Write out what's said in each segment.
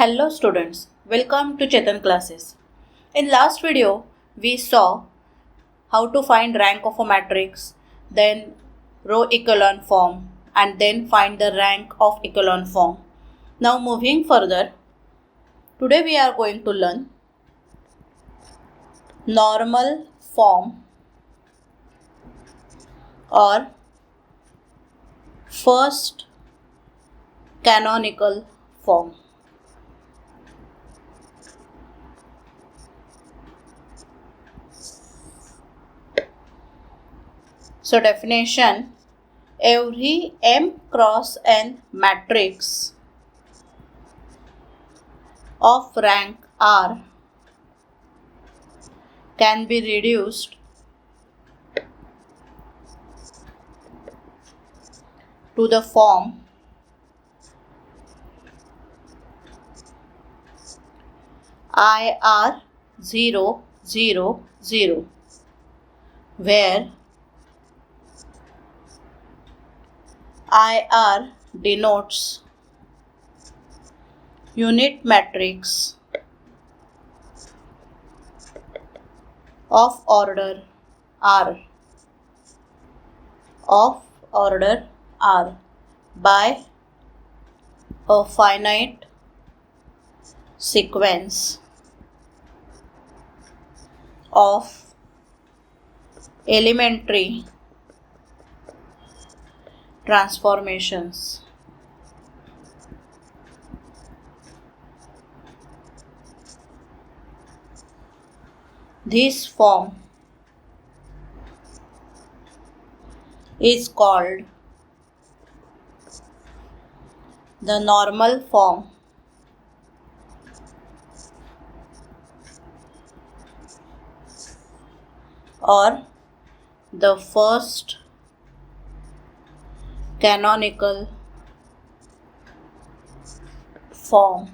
Hello students, welcome to Chetan classes. In last video, we saw how to find rank of a matrix, then row echelon form and then find the rank of echelon form. Now moving further, today we are going to learn normal form or first canonical form. So definition, every M cross N matrix of rank R can be reduced to the form IR 0 0 0, where IR denotes unit matrix of order R by a finite sequence of elementary transformations. This form is called the normal form or the first canonical form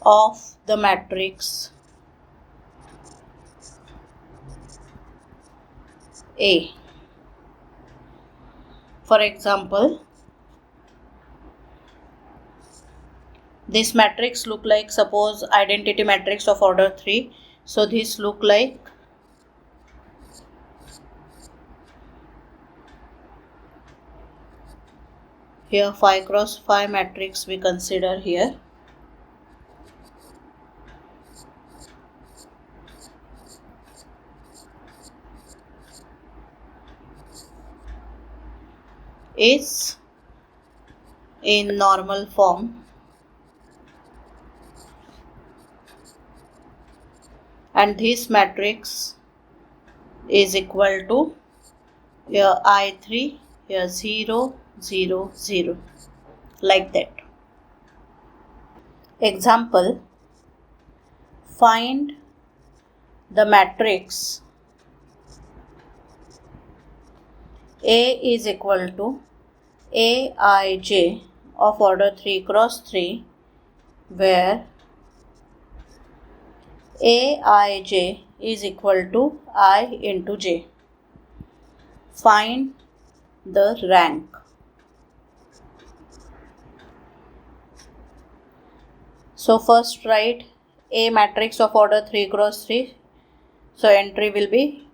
of the matrix A. For example, this matrix look like, suppose identity matrix of order 3. So this look like here 5 cross 5 matrix we consider here. Is in normal form and this matrix is equal to here I3, here 0 0 0, like that. Example, find the matrix A is equal to Aij of order 3 cross 3, where Aij is equal to I into j. Find the rank. So first write A matrix of order 3 cross 3. So entry will be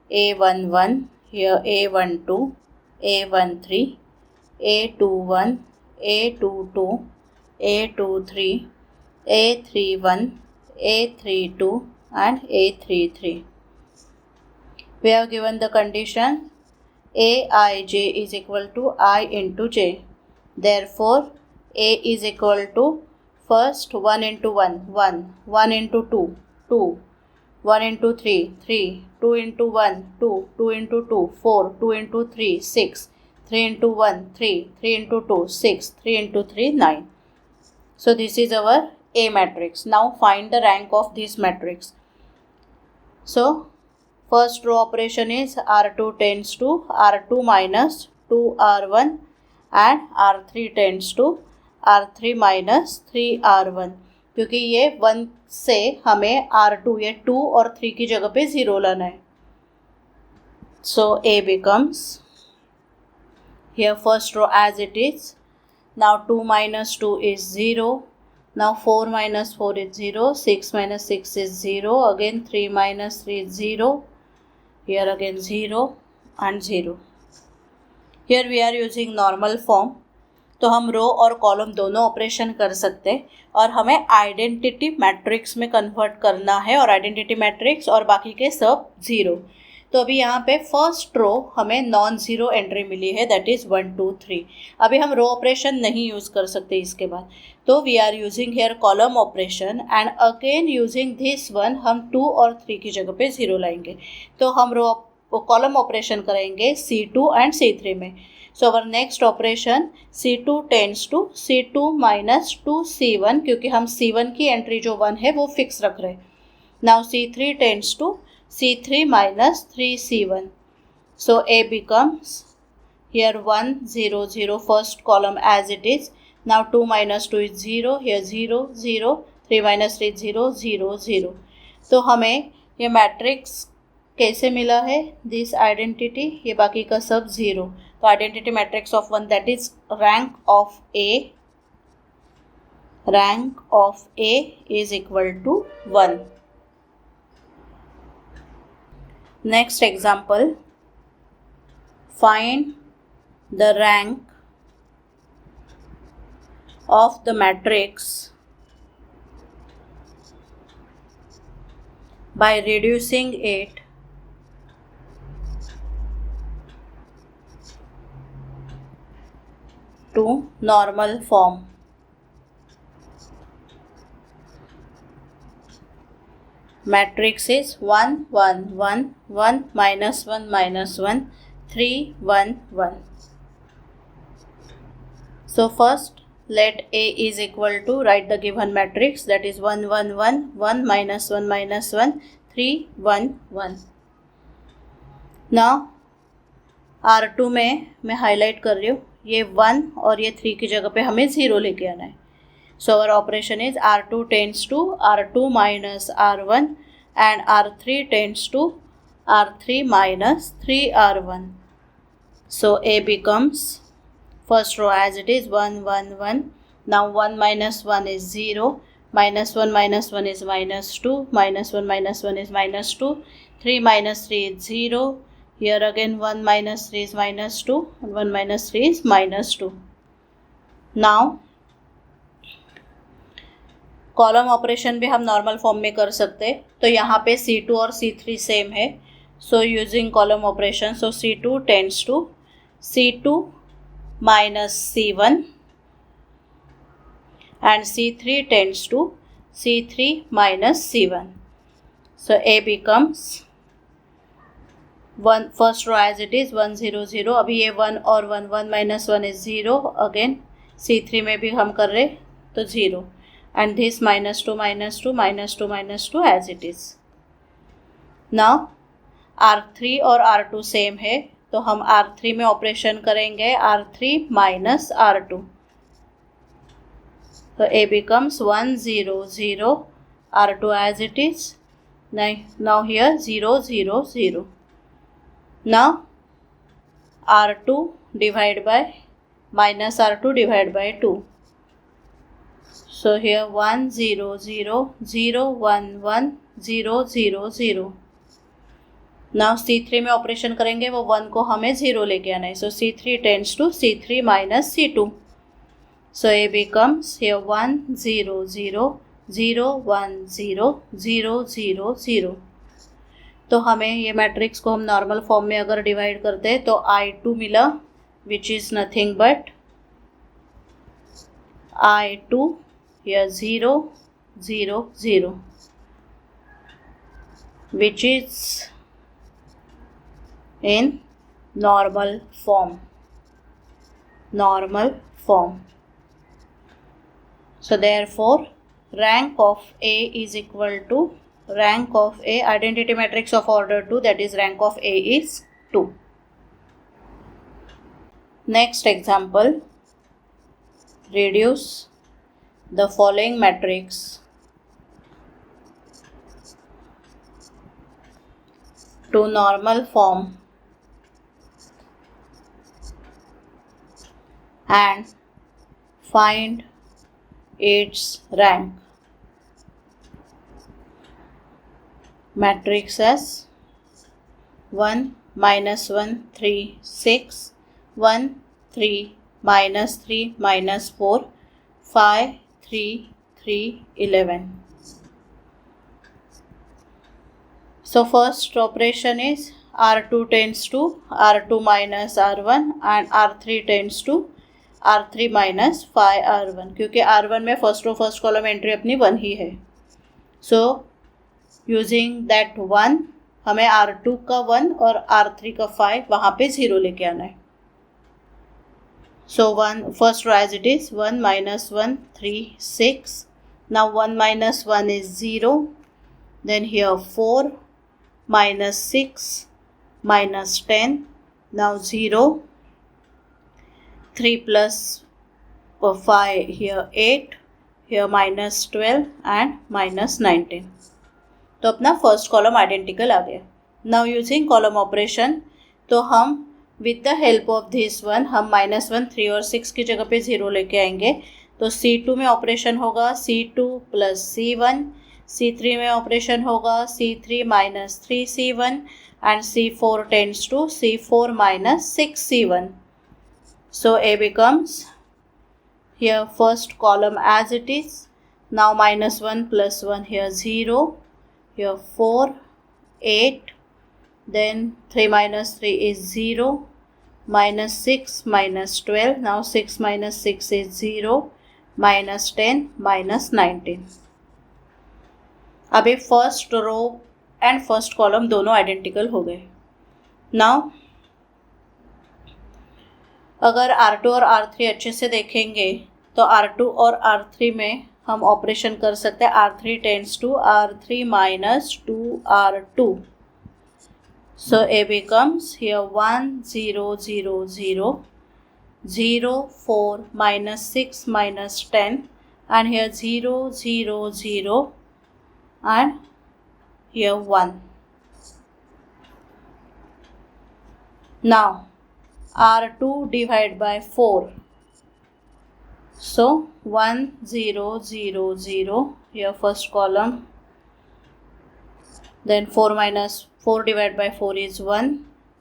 A11, here A12, A13, A21, A22, A23, A31, A32 and A33. We have given the condition Aij is equal to I into j. Therefore, A is equal to first 1 into 1, 1, 1 into 2, 2, 1 into 3, 3, 2 into 1, 2, 2 into 2, 4, 2 into 3, 6, 3 into 1, 3, 3 into 2, 6, 3 into 3, 9. So this is our A matrix. Now find the rank of this matrix. So first row operation is R2 tends to R2 minus 2R1 and R3 tends to R3 minus 3R1, क्योंकि ये 1 से हमें R2 ये 2 और 3 की जगह पे 0 लाना है. So A becomes here first row as it is. Now 2 minus 2 is 0. Now 4 minus 4 is 0. 6 minus 6 is 0. Again 3 minus 3 is 0. Here again 0 and 0. Here we are using normal form. तो हम रो और कॉलम दोनों ऑपरेशन कर सकते हैं और हमें identity matrix में कन्वर्ट करना है और आइडेंटिटी मैट्रिक्स और बाकी के सब ज़ीरो. तो अभी यहाँ पे फर्स्ट रो हमें नॉन ज़ीरो एंट्री मिली है, दैट इज़ 1 2 3. अभी हम रो ऑपरेशन नहीं यूज़ कर सकते इसके बाद, तो we are using here column operation and again using this one हम 2 और 3 की जगह पे ज़ीरो लाएंगे. तो हम रो कॉलम ऑपरेशन करेंगे C2 एंड C3 में. So our next operation C2 tends to C2 minus 2C1, क्योंकि हम C1 की एंट्री जो 1 है वो फिक्स रख रहे हैं. Now C3 tends to C3 minus 3C1. So A becomes here 1 0 0 first column as it is. Now 2 minus 2 is 0, here 0 0, 3 minus 3 is 0 0 0. तो हमें ये मैट्रिक्स कैसे मिला है, दिस आइडेंटिटी, ये बाकी का सब ज़ीरो. तो identity matrix of 1 that is rank of A is equal to 1. Next example, find the rank of the matrix by reducing it to normal form. Matrix is 1 1 1 1 minus 1 minus 1 3 1 1. So first let A is equal to, write the given matrix, that is 1 1 1 1 minus 1 minus 1 3 1 1. Now R2 में मैं highlight कर रही हूँ, ये 1 और ये 3 की जगह पे हमें 0 लेके आना है. So our operation is R2 tends to R2 minus R1 and R3 tends to R3 minus 3R1. So A becomes, first row as it is 1 1 1. Now 1 minus 1 is 0, minus 1 minus 1 is minus 2, minus 1 minus 1 is minus 2, 3 minus 3 is 0. Here again 1 minus 3 is minus 2 and 1 minus 3 is minus 2. Now column operation भी हम normal form में कर सकते हैं. तो यहाँ पे C2 और C3 सेम है, so using column operation, so C2 tends to C2 minus C1 and C3 tends to C3 minus C1. So A becomes 1, first row as it is 1 0 0. अभी ये 1 और 1 1 minus 1 is 0. Again C3 में भी हम कर रहे तो 0. And this minus 2 minus 2 minus 2 minus 2 as it is. Now R3 और R2 सेम है, तो हम R3 में ऑपरेशन करेंगे R3 माइनस R2. तो A becomes 1 0 0, R2 as it is. Now here 0 0 0. Now R2 divide by minus R2 divide by 2. So here 1 0 0 0 1 1 0 0 0. Now C3 में operation करेंगे, वो 1 को हमें 0 लेके आना है. So C3 tends to C3 minus C2. So A becomes here 1 0 0 0 1 0 0 0 0. तो हमें ये मैट्रिक्स को हम नॉर्मल फॉर्म में अगर डिवाइड करते हैं तो I2 मिला, which is nothing but I2 here 0 0 0, which is in normal form. So therefore rank of A is equal to rank of A, identity matrix of order 2, that is rank of A is 2. Next example, reduce the following matrix to normal form and find its rank. Matrix as 1 minus 1 3 6 1 3 minus 3 minus 4 5 3 3 11. So first operation is R2 tends to R2 minus R1 and R3 tends to R3 minus 5R1, क्योंकि R1 में first column entry अपनी 1 ही है. So using that 1 हमें R2 का 1 और R3 का 5 वहाँ पे 0 लेके आना है. So 1 first row as it is 1 minus 1 3 6. Now 1 minus 1 is 0. Then here 4 minus 6 minus 10. Now 0. 3 plus 5 here 8. Here minus 12 and minus 19. तो अपना फर्स्ट कॉलम आइडेंटिकल आ गया. नाउ यूजिंग कॉलम ऑपरेशन, तो हम with the help of this one हम -1 3 और 6 की जगह पे 0 लेके आएंगे. तो C2 में ऑपरेशन होगा C2 प्लस C1, C3 में ऑपरेशन होगा C3 minus 3C1 and C4 tends to C4 minus 6C1. So A becomes here first column as it is. Now -1 plus 1 here 0, here 4 8, then 3 minus 3 is 0, minus 6 minus 12. Now 6 minus 6 is 0, minus 10 minus 19. अभी first row and first column दोनों identical हो गए. Now अगर R2 और R3 अच्छे से देखेंगे तो R2 और R3 में हम ऑपरेशन कर सकते हैं. R3 tends to R3 minus 2R2. So A becomes here 1 0 0 0 0 4 minus 6 minus 10 and here 0 0 0 and here 1. Now R2 divided by 4. So 1 0 0 0 here first column. Then 4 minus 4 divided by 4 is 1.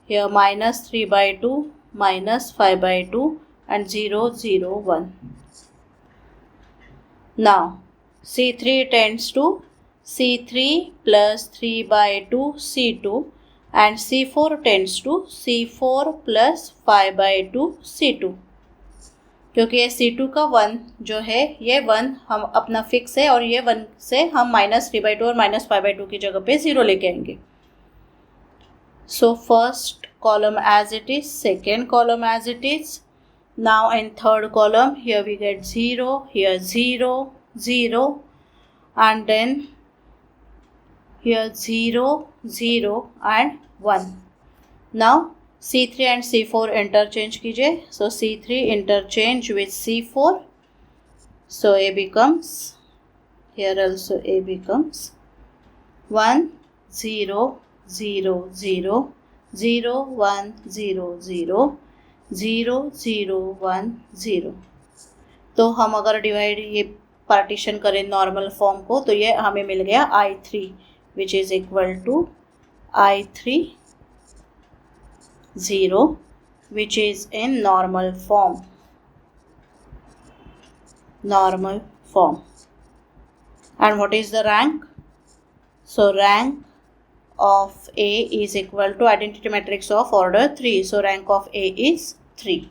Here minus 3 by 2, minus 5 by 2 and 0 0 1. Now C3 tends to C3 plus 3 by 2 C2 and C4 tends to C4 plus 5 by 2 C2. क्योंकि ये C2 का 1 जो है ये 1 हम अपना fix है और ये 1 से हम -3/2 और -5/2 की जगह पे 0 लेके आएंगे. So first column as it is, second column as it is. Now in third column here we get 0, here 0 0 and then here 0 0 and 1. Now C3 and C4 interchange कीजिए. So C3 interchange with C4. So A becomes, here also A becomes 1 0 0 0 0 1 0 0 0 0 1 0. तो हम अगर divide ये partition करें normal form को तो ये हमें मिल गया I3 which is equal to I3 0 which is in normal form. And what is the rank? So rank of A is equal to identity matrix of order 3. So rank of A is 3.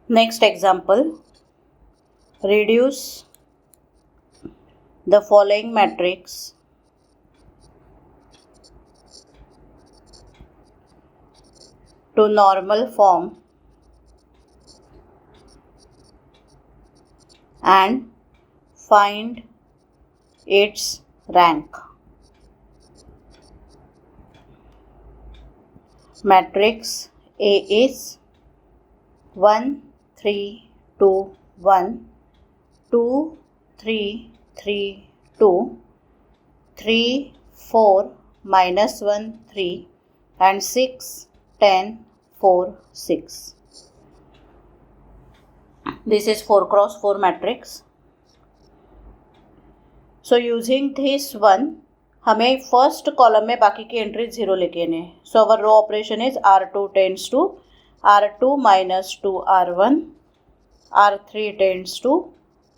Next example, reduce the following matrix to normal form and find its rank. Matrix A is 1 3 2 1 2 3 3 2 3 4 minus 1 3 and 6 10 4 6. This is 4 cross 4 matrix. So using this one, हमें first column में बाकी की entry 0 लेके आने. So our row operation is R2 tends to R2 minus 2 R1, R3 tends to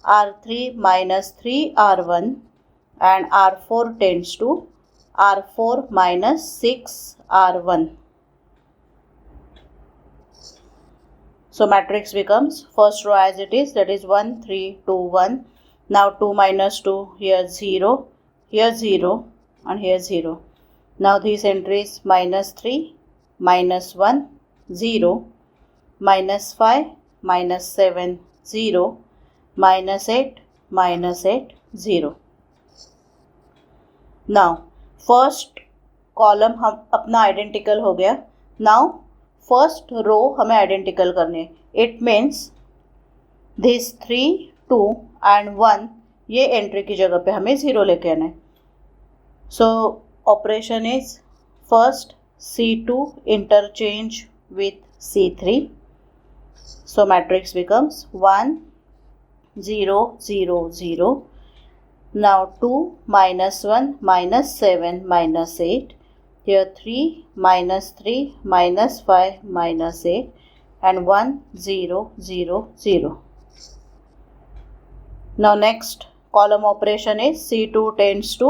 R3 minus 3 R1, and R4 tends to R4 minus 6 R1. So matrix becomes first row as it is, that is 1 3 2 1. Now 2 minus 2, here 0, here 0, and here 0. Now these entries minus 3, minus 1, 0, minus 5, minus 7, 0, minus 8, minus 8, 0. Now first column हम अपना identical हो गया. Now first row हमें identical करने. It means this 3 2 and 1 ये entry की जगह पे हमें 0 लेके आना है. सो operation is first C2 interchange with C3. So matrix becomes 1 0 0 0. Now 2 minus 1 minus 7 minus 8. Here 3 minus 3 minus 5 minus 8, and 1 0 0 0. Now next column operation is C2 tends to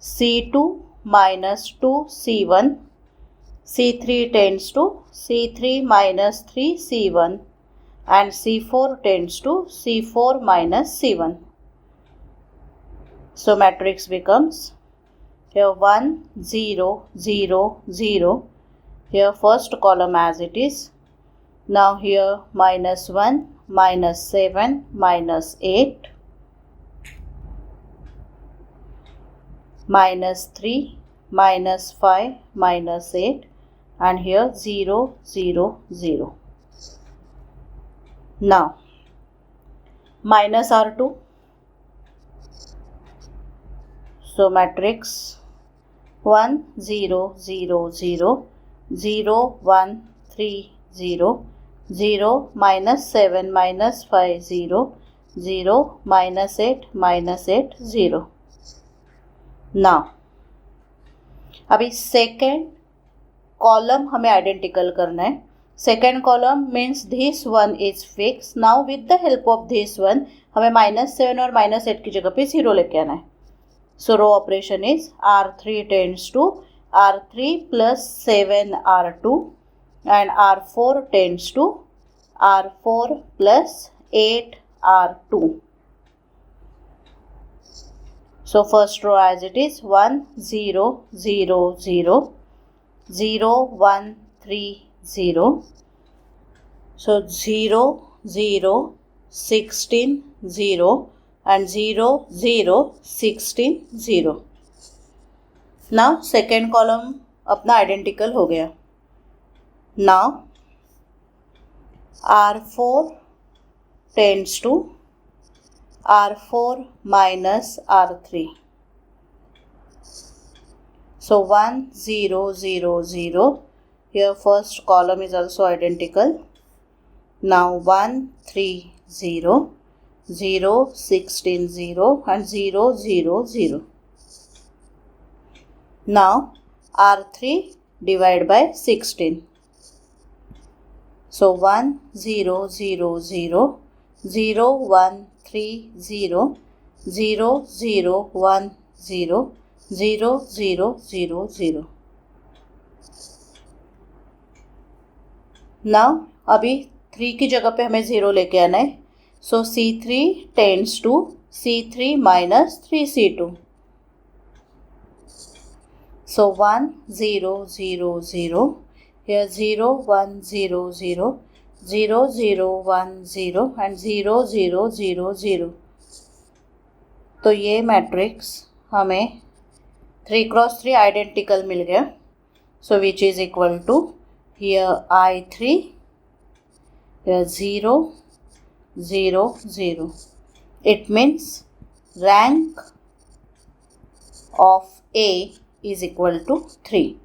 C2 minus 2 C1, C3 tends to C3 minus 3 C1, and C4 tends to C4 minus C1. So matrix becomes here 1 0 0 0. Here first column as it is. Now here minus 1 minus 7 minus 8, minus 3 minus 5 minus 8, and here 0 0 0. Now minus R2. So matrix 1 0 0 0 0 1 3 0 0 minus 7 minus 5 0 0 minus 8 minus 8 0. Now अभी second column हमें identical करना है. Second column means this one is fix. Now with the help of this one हमें -7 और -8 की जगह पे 0 लेके आना है. So row operation is R3 tends to R3 plus 7 R2, and R4 tends to R4 plus 8 R2. So first row as it is 1 0 0 0 0 1 3 0. So 0 0 16 0. And 0 0 16 0. Now second column अपना identical हो गया. Now R4 tends to R4 minus R3. So 1 0 0 0. Here first column is also identical. Now 1 3 0. 0 16 0 and 0 0 0. Now R3 divide by 16. So 1 0 0 0 0 1 3 0 0 0 1 0 0 0 0 0. Now अभी 3 की जगह पे हमें 0 लेके आना है. So C3 tends to C3 minus 3C2. So 1 0 0 0. Here 0 1 0 0 0 0 1 0 and 0 0 0 0. तो ये मैट्रिक्स हमें 3 cross 3 आइडेंटिकल मिल गया. So which is equal to here I3, here 0 0 0. It means rank of A is equal to 3.